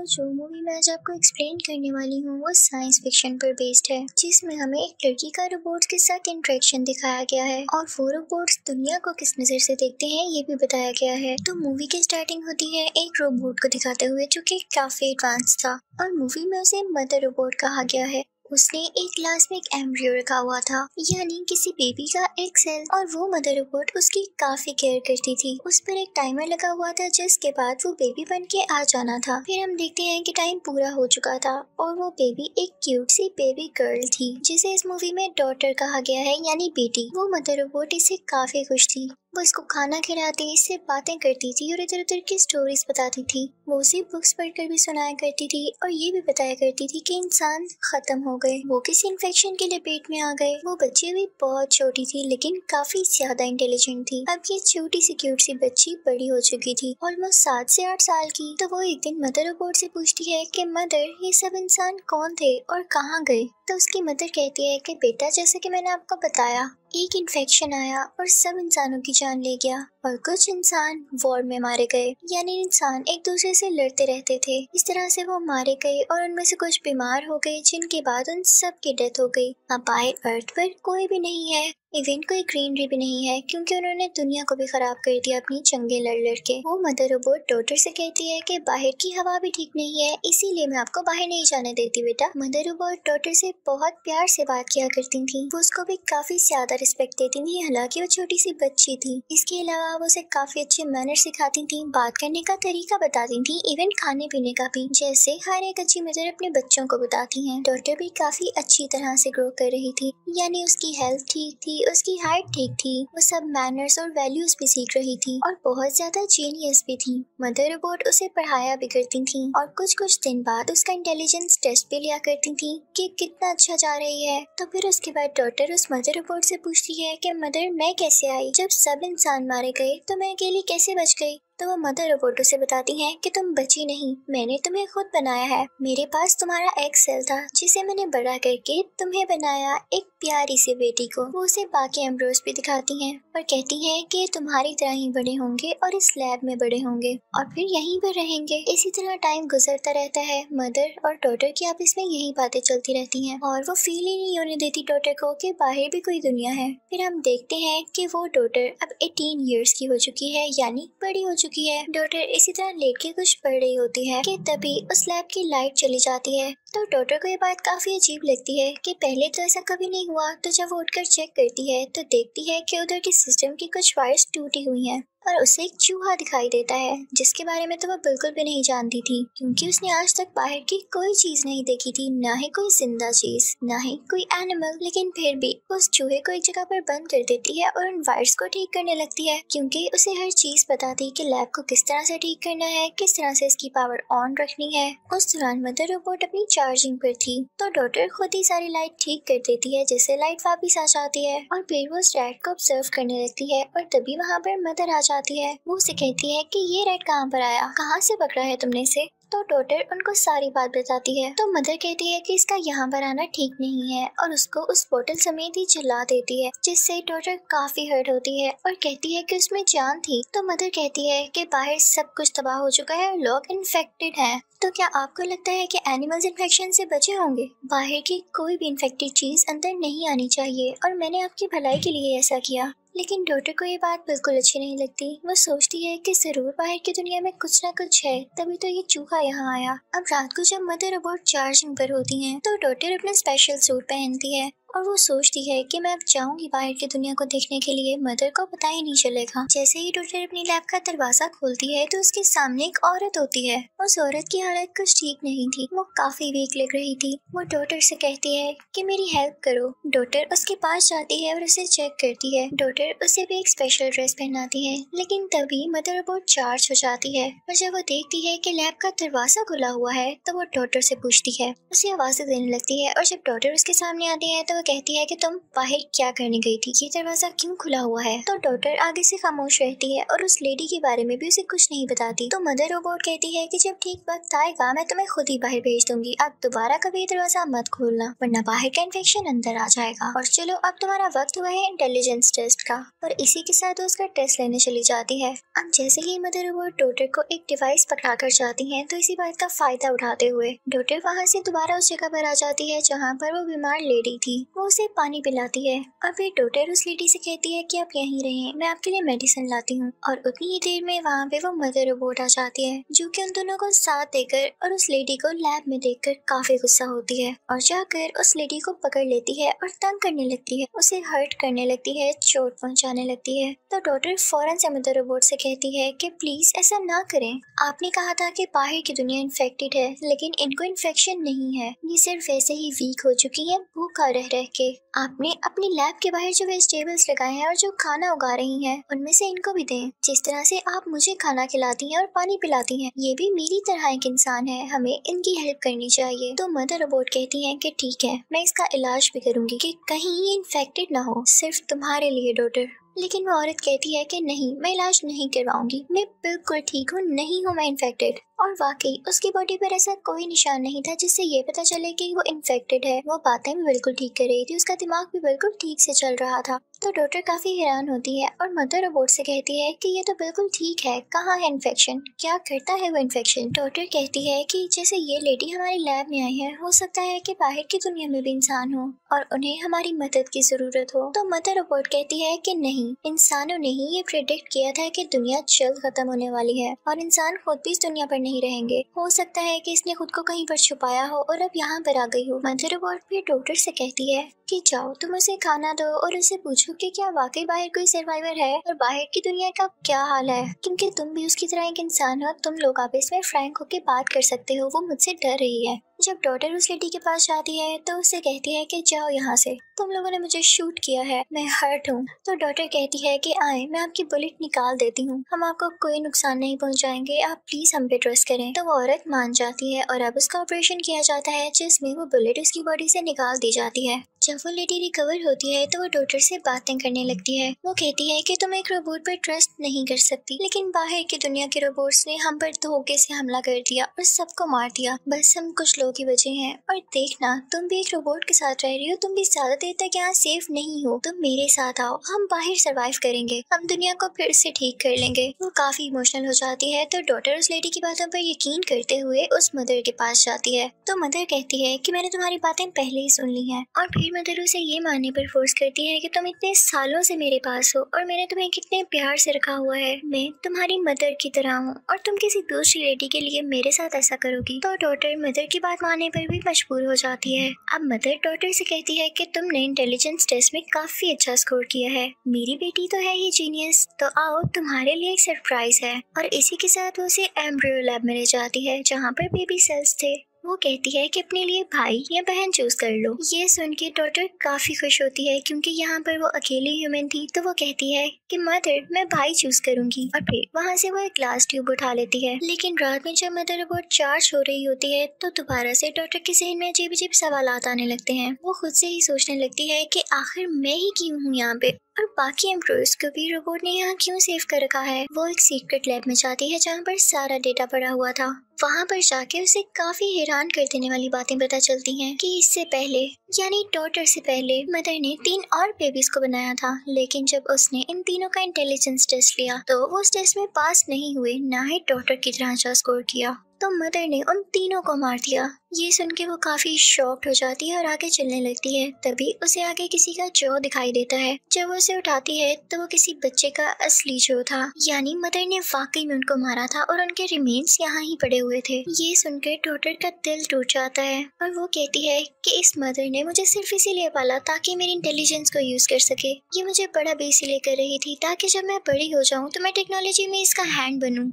तो जो मूवी मैं आज आपको एक्सप्लेन करने वाली हूँ वो साइंस फिक्शन पर बेस्ड है, जिसमें हमें एक लड़की का रोबोट्स के साथ इंटरेक्शन दिखाया गया है और वो रोबोट्स दुनिया को किस नजर से देखते हैं ये भी बताया गया है। तो मूवी की स्टार्टिंग होती है एक रोबोट को दिखाते हुए जो कि काफी एडवांस था और मूवी में उसे मदर रोबोट कहा गया है। उसने एक ग्लास में एक एम्ब्रियो रखा हुआ था, यानी किसी बेबी का एक सेल, और वो मदर रोबोट उसकी काफी केयर करती थी। उस पर एक टाइमर लगा हुआ था जिसके बाद वो बेबी बन के आ जाना था। फिर हम देखते हैं कि टाइम पूरा हो चुका था और वो बेबी एक क्यूट सी बेबी गर्ल थी जिसे इस मूवी में डॉटर कहा गया है, यानी बेटी। वो मदर रोबोट इससे काफी खुश थी। वो इसको खाना खिलाती, इससे बातें करती थी और इधर उधर की स्टोरीज बताती थी। वो उसे बुक्स पढ़कर भी सुनाया करती थी और ये भी बताया करती थी कि इंसान खत्म हो गए, वो किसी इन्फेक्शन के लिए पेट में आ गए। वो बच्ची भी बहुत छोटी थी लेकिन काफी ज्यादा इंटेलिजेंट थी। अब ये छोटी सी क्यूट सी बच्ची बड़ी हो चुकी थी, ऑलमोस्ट 7 से 8 साल की। तो वो एक दिन मदर रोबोट से पूछती है कि मदर, ये सब इंसान कौन थे और कहाँ गए? तो उसकी मदर कहती है कि बेटा, जैसे कि मैंने आपको बताया, एक इन्फेक्शन आया और सब इंसानों की जान ले गया और कुछ इंसान वॉर में मारे गए, यानी इंसान एक दूसरे से लड़ते रहते थे। इस तरह से वो मारे गए और उनमें से कुछ बीमार हो गए, जिनके बाद उन सब की डेथ हो गई। अब बाहर अर्थ पर कोई भी नहीं है, इवन कोई ग्रीनरी भी नहीं है, क्योंकि उन्होंने दुनिया को भी खराब कर दिया अपनी जंगे लड़ लड़ के। वो मदर रोबोट डॉटर से कहती है कि बाहर की हवा भी ठीक नहीं है, इसीलिए मैं आपको बाहर नहीं जाने देती बेटा। मदर रोबोट डॉटर से बहुत प्यार से बात किया करती थी। वो उसको भी काफी ज्यादा रिस्पेक्ट देती थी, हालांकि वो छोटी सी बच्ची थी। इसके अलावा वो उसे काफी अच्छे मैनर सिखाती थी, बात करने का तरीका बताती थी, इवन खाने पीने का भी, जैसे हर एक अच्छी मदर अपने बच्चों को बताती है। डॉटर भी काफी अच्छी तरह से ग्रो कर रही थी, यानी उसकी हेल्थ ठीक थी, उसकी हाइट ठीक थी, वो सब मैनर्स और वैल्यूज भी सीख रही थी और बहुत ज्यादा जीनियस भी थी। मदर रोबोट उसे पढ़ाया भी करती थी और कुछ कुछ दिन बाद उसका इंटेलिजेंस टेस्ट भी लिया करती थी कि कितना अच्छा जा रही है। तो फिर उसके बाद डॉटर उस मदर रोबोट से पूछती है कि मदर, मैं कैसे आई? जब सब इंसान मारे गए तो मैं अकेली कैसे बच गई? तो वो मदर रोबोट उसे बताती है कि तुम बची नहीं, मैंने तुम्हें खुद बनाया है। मेरे पास तुम्हारा एक सेल था जिसे मैंने बड़ा करके तुम्हें बनाया एक प्यारी सी बेटी को। वो उसे बाकी एम्ब्रियोज भी दिखाती हैं और कहती हैं कि तुम्हारी तरह ही बड़े होंगे और इस लैब में बड़े होंगे और फिर यहीं पर रहेंगे। इसी तरह टाइम गुजरता रहता है। मदर और डॉटर की आपस में यही बातें चलती रहती हैं और वो फील ही नहीं होने देती डॉटर को कि बाहर भी कोई दुनिया है। फिर हम देखते हैं कि वो डॉटर अब 18 ईयर्स की हो चुकी है, यानी बड़ी हो चुकी है। डॉटर इसी तरह लेट के कुछ पढ़ रही होती है कि तभी उस लैब की लाइट चली जाती है। तो डॉटर को ये बात काफी अजीब लगती है कि पहले तो ऐसा कभी नहीं हुआ। तो जब वो उठकर चेक करती है तो देखती है कि उधर के सिस्टम की कुछ वायर्स टूटी हुई हैं और उसे एक चूहा दिखाई देता है, जिसके बारे में तो वो बिल्कुल भी नहीं जानती थी, क्योंकि उसने आज तक बाहर की कोई चीज नहीं देखी थी, ना ही कोई जिंदा चीज, ना ही कोई एनिमल। लेकिन फिर भी उस चूहे को एक जगह पर बंद कर देती है और उन वायर्स को ठीक करने लगती है, क्योंकि उसे हर चीज पता थी कि लैब को किस तरह से ठीक करना है, किस तरह से इसकी पावर ऑन रखनी है। उस दौरान मदर रोबोट अपनी चार्जिंग पर थी, तो डॉटर खुद ही सारी लाइट ठीक कर देती है, जिससे लाइट वापस आ जाती है और फिर वो उस रैट को ऑब्जर्व करने लगती है और तभी वहाँ पर मदर आ जाती है। वो उसे कहती है कि ये रैट कहाँ पर आया, कहाँ से पकड़ा है तुमने इसे? तो डॉटर उनको सारी बात बताती है। तो मदर कहती है कि इसका यहाँ पर आना ठीक नहीं है और उसको उस बोतल समेत ही जला देती है, जिससे डॉटर काफी हर्ट होती है और कहती है कि उसमें जान थी। तो मदर कहती है कि बाहर सब कुछ तबाह हो चुका है और लोग इन्फेक्टेड हैं। तो क्या आपको लगता है कि एनिमल्स इन्फेक्शन से बचे होंगे? बाहर की कोई भी इन्फेक्टेड चीज अंदर नहीं आनी चाहिए और मैंने आपकी भलाई के लिए ऐसा किया। लेकिन डॉटर को ये बात बिल्कुल अच्छी नहीं लगती। वो सोचती है कि जरूर बाहर की दुनिया में कुछ ना कुछ है, तभी तो ये चूहा यहाँ आया। अब रात को जब मदर रोबोट चार्जिंग पर होती हैं तो डॉटर अपना स्पेशल सूट पहनती है और वो सोचती है कि मैं अब जाऊंगी बाहर की दुनिया को देखने के लिए, मदर को पता ही नहीं चलेगा। जैसे ही डॉटर अपनी लैब का दरवाजा खोलती है तो उसके सामने एक औरत होती है। उस औरत की हालत कुछ ठीक नहीं थी, वो काफी वीक लग रही थी। वो डॉटर से कहती है कि मेरी हेल्प करो। डॉटर उसके पास जाती है और उसे चेक करती है। डॉटर उसे भी एक स्पेशल ड्रेस पहनाती है, लेकिन तभी मदर रोबोट चार्ज हो जाती है और जब वो देखती है कि लैब का दरवाजा खुला हुआ है तो वो डॉटर से पूछती है, उसे आवाजें देने लगती है और जब डॉटर उसके सामने आती है तो वो कहती है कि तुम बाहर क्या करने गई थी, ये दरवाजा क्यों खुला हुआ है। तो डॉटर आगे से खामोश रहती है और उस लेडी के बारे में भी उसे कुछ नहीं बताती। तो मदर रोबोट कहती है कि जब ठीक वक्त आएगा मैं तुम्हें खुद ही बाहर भेज दूंगी, अब दोबारा कभी दरवाजा मत खोलना वरना बाहर का इन्फेक्शन अंदर आ जाएगा। और चलो अब तुम्हारा वक्त हुआ है इंटेलिजेंस टेस्ट का। और इसी के साथ उसका टेस्ट लेने चली जाती है। अब जैसे ही मदर रोबोट डॉटर को एक डिवाइस पकड़ा कर जाती है तो इसी बात का फायदा उठाते हुए डॉटर वहाँ से दोबारा उस जगह पर आ जाती है जहाँ पर वो बीमार लेडी थी। वो उसे पानी पिलाती है और फिर डॉटर उस लेडी से कहती है कि आप यहीं रहें, मैं आपके लिए मेडिसिन लाती हूँ। और उतनी ही देर में वहाँ पे वो मदर रोबोट आ जाती है जो कि उन दोनों को साथ देकर और उस लेडी को लैब में देखकर काफी गुस्सा होती है और जाकर उस लेडी को पकड़ लेती है और तंग करने लगती है, उसे हर्ट करने लगती है, चोट पहुँचाने लगती है। तो डॉटर फौरन से मदर रोबोट से कहती है कि प्लीज ऐसा ना करें, आपने कहा था कि बाहर की दुनिया इन्फेक्टेड है लेकिन इनको इन्फेक्शन नहीं है, ये सिर्फ वैसे ही वीक हो चुकी है भूखा रह रह के। आपने अपनी लैब के बाहर जो वेजिटेबल्स लगाए हैं और जो खाना उगा रही हैं उनमें से इनको भी दें। जिस तरह से आप मुझे खाना खिलाती हैं और पानी पिलाती हैं ये भी मेरी तरह एक इंसान है, हमें इनकी हेल्प करनी चाहिए। तो मदर रोबोट कहती है कि ठीक है मैं इसका इलाज भी करूंगी कि कहीं ये इन्फेक्टेड ना हो, सिर्फ तुम्हारे लिए डॉटर। लेकिन वो औरत कहती है कि नहीं मैं इलाज नहीं करवाऊंगी, मैं बिल्कुल ठीक हूँ, नहीं हूँ मैं इन्फेक्टेड। और वाकई उसकी बॉडी पर ऐसा कोई निशान नहीं था जिससे ये पता चले कि वो इन्फेक्टेड है। वो बातें भी बिल्कुल ठीक कर रही थी, उसका दिमाग भी बिल्कुल ठीक से चल रहा था। तो डॉक्टर काफी हैरान होती है और मदर रोबोट से कहती है कि ये तो बिल्कुल ठीक है, कहाँ है इन्फेक्शन, क्या करता है वो इन्फेक्शन। डॉक्टर कहती है कि जैसे ये लेडी हमारी लैब में आई है, हो सकता है कि बाहर की दुनिया में भी इंसान हो और उन्हें हमारी मदद की जरूरत हो। तो मदर रोबोट कहती है कि नहीं, इंसानों ने ही ये प्रेडिक्ट किया था कि दुनिया जल्द खत्म होने वाली है और इंसान खुद भी इस दुनिया पर नहीं रहेंगे। हो सकता है कि इसने खुद को कहीं पर छुपाया हो और अब यहाँ पर आ गई हो। मदर रोबोट फिर डॉक्टर से कहती है कि जाओ तुम उसे खाना दो और उसे पूछो कि क्या वाकई बाहर कोई सर्वाइवर है और बाहर की दुनिया का क्या हाल है, क्योंकि तुम भी उसकी तरह एक इंसान हो, तुम लोग आपस में फ्रैंक होकर बात कर सकते हो, वो मुझसे डर रही है। जब डॉटर उस लेडी के पास जाती है तो उससे कहती है कि जाओ यहाँ से, तुम लोगों ने मुझे शूट किया है, मैं हर्ट हूँ। तो डॉटर कहती है कि आए मैं आपकी बुलेट निकाल देती हूँ, हम आपको कोई नुकसान नहीं पहुँचाएंगे, आप प्लीज हम पे ट्रस्ट करें। तो वो औरत मान जाती है और अब उसका ऑपरेशन किया जाता है जिसमें वो बुलेट उसकी बॉडी से निकाल दी जाती है। जब वो लेडी रिकवर होती है तो वो डॉक्टर से बातें करने लगती है। वो कहती है कि तुम एक रोबोट पर ट्रस्ट नहीं कर सकती, लेकिन बाहर की दुनिया के रोबोट्स ने हम पर धोखे से हमला कर दिया और सबको मार दिया, बस हम कुछ लोग ही बचे हैं। और देखना तुम भी एक रोबोट के साथ रह रही हो, तुम भी ज्यादा देर तक यहाँ सेफ नहीं हो, तुम मेरे साथ आओ, हम बाहर सर्वाइव करेंगे, हम दुनिया को फिर से ठीक कर लेंगे। वो काफी इमोशनल हो जाती है तो डॉक्टर उस लेडी की बातों पर यकीन करते हुए उस मदर के पास जाती है। तो मदर कहती है कि मैंने तुम्हारी बातें पहले ही सुन ली हैं। और फिर मदर उसे ये मानने पर फोर्स करती है कि तुम इतने सालों से मेरे पास हो और मैंने तुम्हें कितने प्यार से रखा हुआ है, मैं तुम्हारी मदर की तरह हूँ और तुम किसी दूसरी लेडी के लिए मेरे साथ ऐसा करोगी। तो डॉटर मदर की बात मानने पर भी मजबूर हो जाती है। अब मदर डॉटर से कहती है कि तुमने इंटेलिजेंस टेस्ट में काफी अच्छा स्कोर किया है, मेरी बेटी तो है ही जीनियस, तो आओ तुम्हारे लिए एक सरप्राइज है। और इसी के साथ वो उसे एम्ब्रियो लैब में ले जाती है जहाँ पर बेबी सेल्स थे। वो कहती है कि अपने लिए भाई या बहन चूज कर लो। ये सुन के डॉटर काफी खुश होती है क्योंकि यहाँ पर वो अकेली ह्यूमन थी। तो वो कहती है कि मदर मैं भाई चूज करूंगी और फिर वहाँ से वो एक ग्लास ट्यूब उठा लेती है। लेकिन रात में जब मदर रोबोट चार्ज हो रही होती है तो दोबारा से डॉटर के जहन में अजीब अजीब सवालात आने लगते हैं। वो खुद से ही सोचने लगती है कि आखिर मैं ही क्यों हूँ यहाँ पे और बाकी एम्प्लॉयज को भी रोबोट ने यहाँ क्यों सेव कर रखा है। वो एक सीक्रेट लैब में जाती है जहाँ पर सारा डेटा पड़ा हुआ था। वहाँ पर जाके उसे काफी हैरान कर देने वाली बातें पता चलती हैं कि इससे पहले यानी डॉटर से पहले मदर ने 3 और बेबीज को बनाया था, लेकिन जब उसने इन तीनों का इंटेलिजेंस टेस्ट लिया तो वो उस टेस्ट में पास नहीं हुए, ना ही डॉटर की तरह अच्छा स्कोर किया। तो मदर ने उन तीनों को मार दिया। ये सुन के वो काफी शॉक्ड हो जाती है और आगे चलने लगती है। तभी उसे आगे किसी का जौ दिखाई देता है। जब वो उसे उठाती है तो वो किसी बच्चे का असली जौ था, यानी मदर ने वाकई में उनको मारा था और उनके रिमेन्स यहाँ ही पड़े हुए थे। ये सुनकर डॉटर का दिल टूट जाता है और वो कहती है कि इस मदर ने मुझे सिर्फ इसीलिए पाला ताकि मेरी इंटेलिजेंस को यूज कर सके। ये मुझे बड़ा भी इसीलिए कर रही थी ताकि जब मैं बड़ी हो जाऊँ तो मैं टेक्नोलॉजी में इसका हैंड बनूं,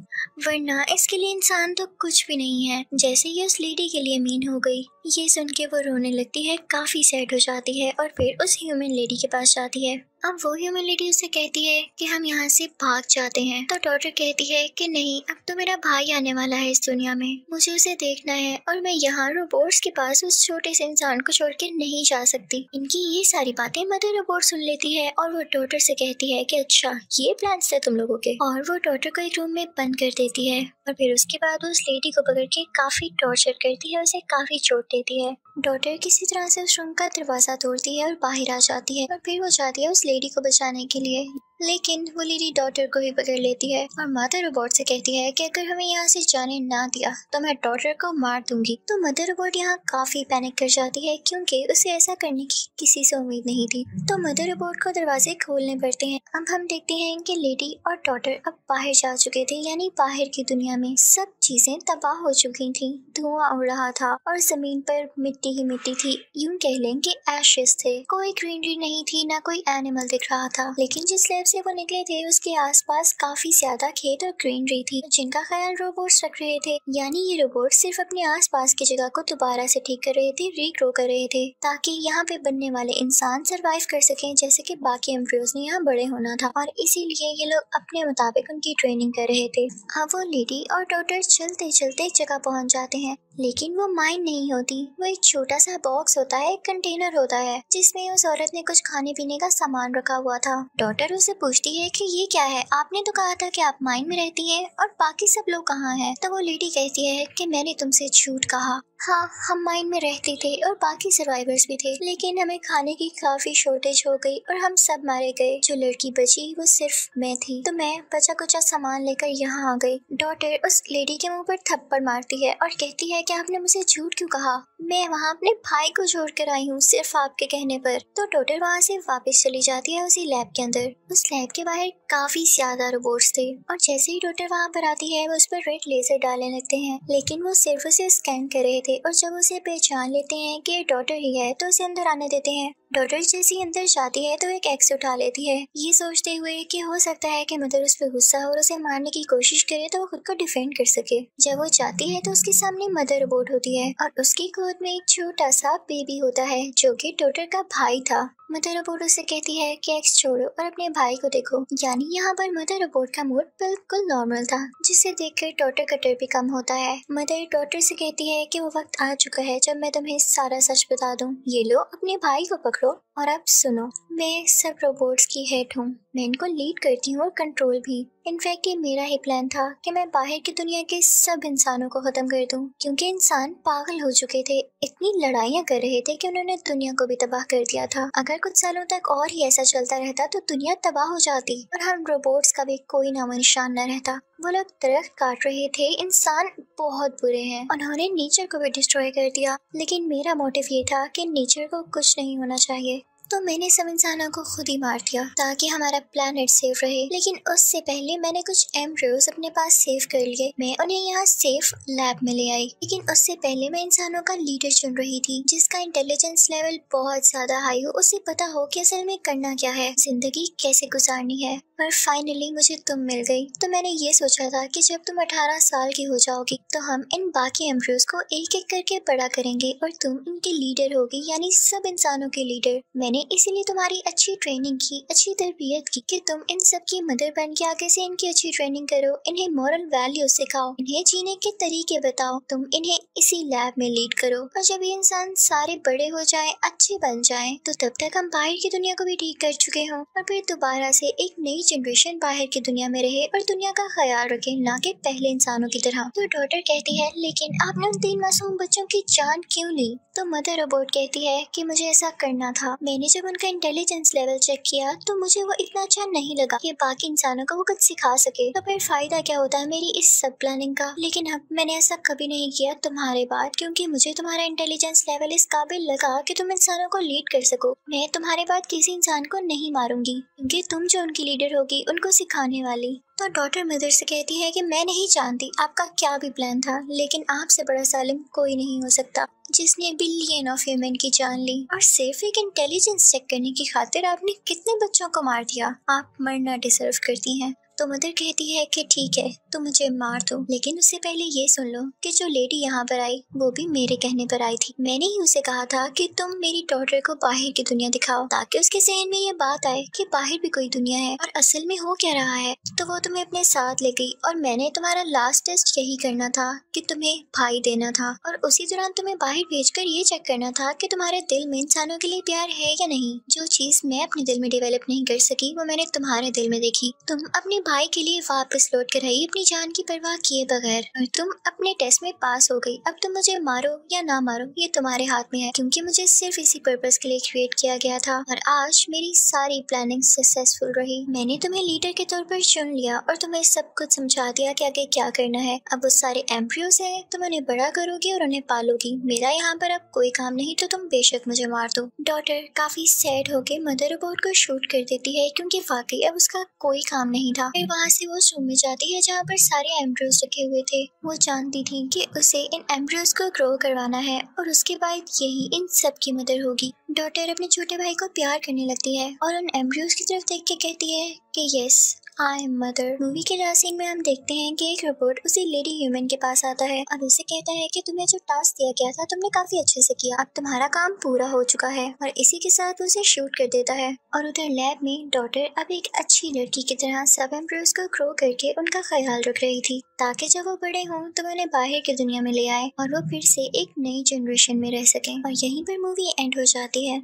वरना इसके लिए इंसान तो कुछ भी नहीं है। जैसे ये उस लेडी के लिए मीन हो गई। ये सुन के वो रोने लगती है, काफी सैड हो जाती है और फिर उस ह्यूमन लेडी के पास जाती है। अब वो ह्यूमिलिटी उसे कहती है कि हम यहाँ से भाग जाते हैं। तो डॉटर कहती है कि नहीं, अब तो मेरा भाई आने वाला है इस दुनिया में, मुझे उसे देखना है और मैं यहाँ रोबोट्स के पास उस छोटे से इंसान को छोड़ के नहीं जा सकती। इनकी ये सारी बातें मदर रोबोट सुन लेती है और वो डॉटर से कहती है कि अच्छा ये प्लान्स थे तुम लोगों के, और वो डॉटर को एक रूम में बंद कर देती है और फिर उसके बाद उस लेडी को पकड़ के काफी टॉर्चर करती है, उसे काफी चोट देती है। डॉटर किसी तरह से उस रूम का दरवाजा तोड़ती है और बाहर आ जाती है और फिर वो जाती है उस लेडी को बचाने के लिए, लेकिन वो लेडी डॉटर को ही पकड़ लेती है और मदर रोबोट से कहती है कि अगर हमें यहाँ से जाने ना दिया तो मैं डॉटर को मार दूंगी। तो मदर रोबोट यहाँ काफी पैनिक कर जाती है क्योंकि उसे ऐसा करने की किसी से उम्मीद नहीं थी। तो मदर रोबोट को दरवाजे खोलने पड़ते हैं। अब हम देखते हैं कि लेडी और डॉटर अब बाहर जा चुके थे, यानी बाहर की दुनिया में सब चीजें तबाह हो चुकी थी, धुआं उड़ रहा था और जमीन पर मिट्टी ही मिट्टी थी, यूं कह लें कि एशेस थे। कोई ग्रीनरी नहीं थी, ना कोई एनिमल दिख रहा था, लेकिन जिस लैब से वो निकले थे उसके आसपास काफी ज्यादा खेत और ग्रीनरी थी जिनका ख्याल रोबोट्स रख रहे थे। यानी ये रोबोट सिर्फ अपने आसपास की जगह को दोबारा से ठीक कर रहे थे, रीग्रो कर रहे थे, ताकि यहाँ पे बनने वाले इंसान सरवाइव कर सकें जैसे कि बाकी एम्ब्रियोज ने यहाँ बड़े होना था, और इसीलिए ये लोग अपने मुताबिक उनकी ट्रेनिंग कर रहे थे। अब वो लेडी और डॉटर चलते चलते एक जगह पहुंच जाते हैं, लेकिन वो माइन नहीं होती, वो एक छोटा सा बॉक्स होता है, एक कंटेनर होता है जिसमें उस औरत ने कुछ खाने पीने का सामान रखा हुआ था। डॉटर उसे पूछती है कि ये क्या है, आपने तो कहा था कि आप माइन में रहती हैं और बाकी सब लोग कहाँ हैं? तो वो लेडी कहती है कि मैंने तुमसे झूठ कहा, हाँ हम माइन में रहते थे और बाकी सर्वाइवर्स भी थे, लेकिन हमें खाने की काफी शॉर्टेज हो गई और हम सब मारे गए। जो लड़की बची वो सिर्फ मैं थी, तो मैं बचा कुचा सामान लेकर यहाँ आ गई। डॉटर उस लेडी के मुंह पर थप्पड़ मारती है और कहती है कि आपने मुझे झूठ क्यों कहा, मैं वहाँ अपने भाई को छोड़ कर आई हूँ सिर्फ आपके कहने पर। तो डॉटर वहाँ से वापस चली जाती है उसी लैब के अंदर। उस लैब के बाहर काफी ज्यादा रोबोट्स थे और जैसे ही डॉटर वहाँ पर आती है वो उस पर रेड लेजर डालने लगते हैं, लेकिन वो सिर्फ उसे स्कैन कर रहे थे और जब उसे पहचान लेते हैं कि डॉटर ही है तो उसे अंदर आने देते हैं। डॉटर जैसी अंदर जाती है तो एक एक्स उठा लेती है, ये सोचते हुए कि हो सकता है कि मदर उस पर गुस्सा और उसे मारने की कोशिश करे तो वो खुद को डिफेंड कर सके। जब वो जाती है तो उसके सामने मदर रोबोट होती है और उसकी गोद में एक छोटा सा बेबी होता है जो कि डॉटर का भाई था। मदर रोबोट उसे कहती है कि एक्स छोड़ो और अपने भाई को देखो। यानी यहाँ पर मदर रोबोट का मूड बिल्कुल नॉर्मल था, जिसे देखकर डॉटर का डर भी कम होता है। मदर डॉटर से कहती है कि वो वक्त आ चुका है जब मैं तुम्हें सारा सच बता दूं। ये लो अपने भाई को पकड़ो और अब सुनो, मैं सब रोबोट्स की हेड हूँ, मैं इनको लीड करती हूँ और कंट्रोल भी। इनफैक्ट ये मेरा ही प्लान था कि मैं बाहर की दुनिया के सब इंसानों को खत्म कर दूं, क्योंकि इंसान पागल हो चुके थे, इतनी लड़ाइयाँ कर रहे थे कि उन्होंने दुनिया को भी तबाह कर दिया था। अगर कुछ सालों तक और ही ऐसा चलता रहता तो दुनिया तबाह हो जाती और हम रोबोट्स का भी कोई नामो निशान न रहता। वो लोग दरख्त काट रहे थे, इंसान बहुत बुरे हैं, उन्होंने नेचर को भी डिस्ट्रॉय कर दिया, लेकिन मेरा मोटिव ये था कि नेचर को कुछ नहीं होना चाहिए, तो मैंने सब इंसानों को खुद ही मार दिया ताकि हमारा प्लेनेट सेफ रहे। लेकिन उससे पहले मैंने कुछ एम्ब्रियोज अपने पास सेव कर लिए, मैं उन्हें यहाँ सेफ लैब में ले आई। लेकिन उससे पहले मैं इंसानों का लीडर चुन रही थी जिसका इंटेलिजेंस लेवल बहुत ज्यादा हाई हो, उसे पता हो कि असल में करना क्या है, जिंदगी कैसे गुजारनी है। पर फाइनली मुझे तुम मिल गई। तो मैंने ये सोचा था कि जब तुम 18 साल की हो जाओगी तो हम इन बाकी एम्ब्रियोज को एक एक करके बड़ा करेंगे और तुम इनके लीडर होगी, यानी सब इंसानों के लीडर। मैंने इसीलिए तुम्हारी अच्छी ट्रेनिंग की, अच्छी तरबियत की कि तुम इन सब की मदर बन के आगे से इनकी अच्छी ट्रेनिंग करो, इन्हें मॉरल वैल्यू सिखाओ, इन्हें जीने के तरीके बताओ, तुम इन्हें इसी लैब में लीड करो। और जब ये इंसान सारे बड़े हो जाएं, अच्छे बन जाएं, तो तब तक हम बाहर की दुनिया को भी ठीक कर चुके हों और फिर दोबारा से एक नई जनरेशन बाहर की दुनिया में रहे और दुनिया का ख्याल रखे, ना कि पहले इंसानों की तरह। तो डॉटर कहती है लेकिन आपने उन 3 मासूम बच्चों की जान क्यों ली? तो मदर रोबोट कहती है कि मुझे ऐसा करना था। मैंने जब उनका इंटेलिजेंस लेवल चेक किया तो मुझे वो इतना अच्छा नहीं लगा कि बाकी इंसानों को वो कुछ सिखा सके, तो फिर फायदा क्या होता है मेरी इस सब प्लानिंग का। लेकिन अब मैंने ऐसा कभी नहीं किया तुम्हारे बाद, क्योंकि मुझे तुम्हारा इंटेलिजेंस लेवल इस काबिल लगा कि तुम इंसानों को लीड कर सको। मैं तुम्हारे बाद किसी इंसान को नहीं मारूंगी, क्योंकि तुम जो उनकी लीडर होगी उनको सिखाने वाली। तो डॉटर मदर से कहती है कि मैं नहीं जानती आपका क्या भी प्लान था, लेकिन आपसे बड़ा जालिम कोई नहीं हो सकता जिसने बिलियन ऑफ ह्यूमन की जान ली, और सिर्फ एक इंटेलिजेंस चेक करने की खातिर आपने कितने बच्चों को मार दिया। आप मरना डिजर्व करती हैं। तो मदर कहती है कि ठीक है तुम मुझे मार दो, लेकिन उससे पहले ये सुन लो कि जो लेडी यहाँ पर आई वो भी मेरे कहने पर आई थी। मैंने ही उसे कहा था कि तुम मेरी डॉटर को बाहर की दुनिया दिखाओ ताकि उसके जहन में ये बात आए कि बाहर भी कोई दुनिया है और असल में हो क्या रहा है। तो वो तुम्हें अपने साथ ले गई और मैंने तुम्हारा लास्ट टेस्ट यही करना था कि तुम्हें भाई देना था, और उसी दौरान तुम्हें बाहर भेजकर ये चेक करना था कि तुम्हारे दिल में इंसानों के लिए प्यार है या नहीं। जो चीज मैं अपने दिल में डेवलप नहीं कर सकी वो मैंने तुम्हारे दिल में देखी। तुम अपने भाई के लिए वापस लौट कर आई अपनी जान की परवाह किए बगैर, और तुम अपने टेस्ट में पास हो गई। अब तुम मुझे मारो या ना मारो ये तुम्हारे हाथ में है, क्योंकि मुझे सिर्फ इसी पर्पस के लिए क्रिएट किया गया था और आज मेरी सारी प्लानिंग सक्सेसफुल रही। मैंने तुम्हें लीडर के तौर पर चुन लिया और तुम्हें सब कुछ समझा दिया कि आगे क्या करना है। अब वो सारे एम्ब्रियोस हैं, तुम उन्हें बड़ा करोगी और उन्हें पालोगी। मेरा यहाँ पर अब कोई काम नहीं, तो तुम बेशक मुझे मार दो। डॉटर काफी सैड होके मदर रोबोट को शूट कर देती है, क्योंकि वाकई अब उसका कोई काम नहीं था। फिर वहाँ से वो उस रूम में जाती है जहाँ पर सारे एम्ब्रियोस रखे हुए थे। वो जानती थी कि उसे इन एम्ब्रियोस को ग्रो करवाना है और उसके बाद यही इन सब की मदर होगी। डॉटर अपने छोटे भाई को प्यार करने लगती है और उन एम्ब्रियोस की तरफ देख के कहती है कि yes I am mother. Movie के लास्ट सीन में हम देखते हैं कि एक रोबोट उसी लेडी ह्यूमन के पास आता है और उसे कहता है कि तुम्हें जो टास्क दिया गया था तुमने काफी अच्छे से किया, अब तुम्हारा काम पूरा हो चुका है, और इसी के साथ उसे शूट कर देता है। और उधर लैब में डॉटर अब एक अच्छी लड़की की तरह सब एम्ब्रियोस को ग्रो करके उनका ख्याल रख रही थी, ताकि जब वो बड़े हों तो उन्हें बाहर की दुनिया में ले आए और वो फिर से एक नई जनरेशन में रह सकें। और यहीं पर मूवी एंड हो जाती है।